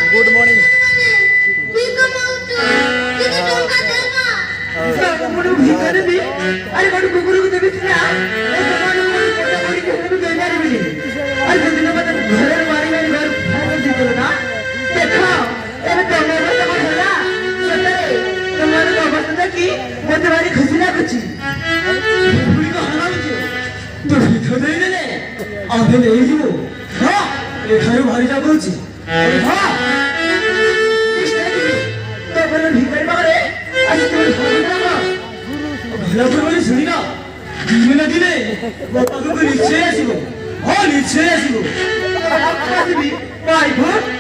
good morning मते भारी खुशी लाଗୁଛି तो भितर देई ने आधे ले जीवो हां एठारे भारी जागुଛି हां तो बने भितर बारे आज तो भला पुरवली सुनिना दिने दिने बापा को निश्चय आसीबो हां निश्चय आसीबो आसीबी बाय भूत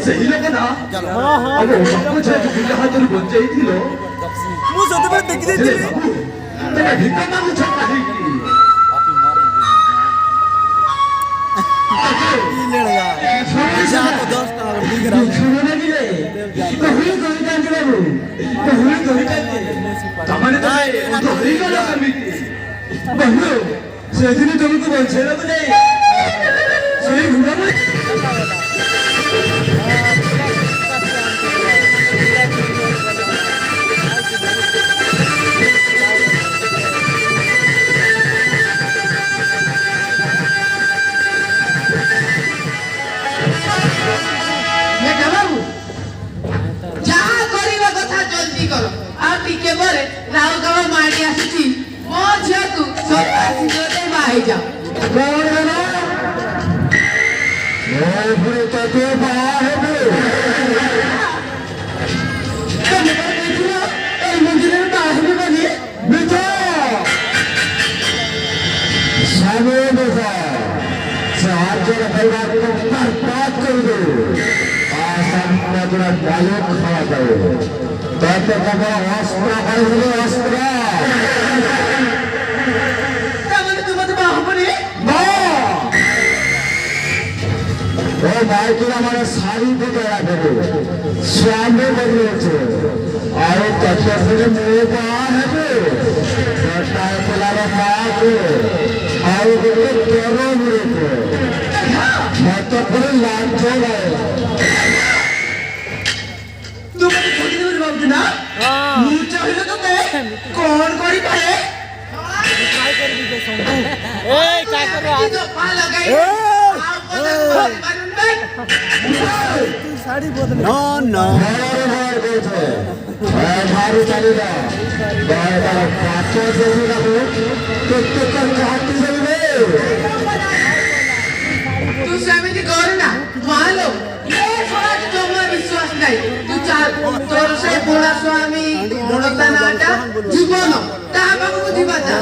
सही लगे ना अब कुछ है जो बिना हाथ बन जाइथिलो मु सते पर देखि देथिली तेरे भीतर ना कुछ काहे की ई लेड़गा जा तो 10 टा बिग रहा छोड़ो नहीं ले तो हुई कोई काम के बाबू तो हुई कोई काम के तमने तो हुई को लगा मिटी बहू सेदिन तुमको बंचेला को नहीं सही घुमा में सारी बुझा स्वामी बदले और तत्व मुझे कौन करी पाए काय कर दी तो संतु ए काय कर आज तो पा लगाई तू साड़ी बदल नो नो भारी चलेगा बार पांचों से ना तो कर चाहती चलवे तू समिति कर ना मान लो ये थोड़ा तो मैं তোর সেই পোড়া স্বামী বড়তা নাটা জীবন তা বাবু দিবা যা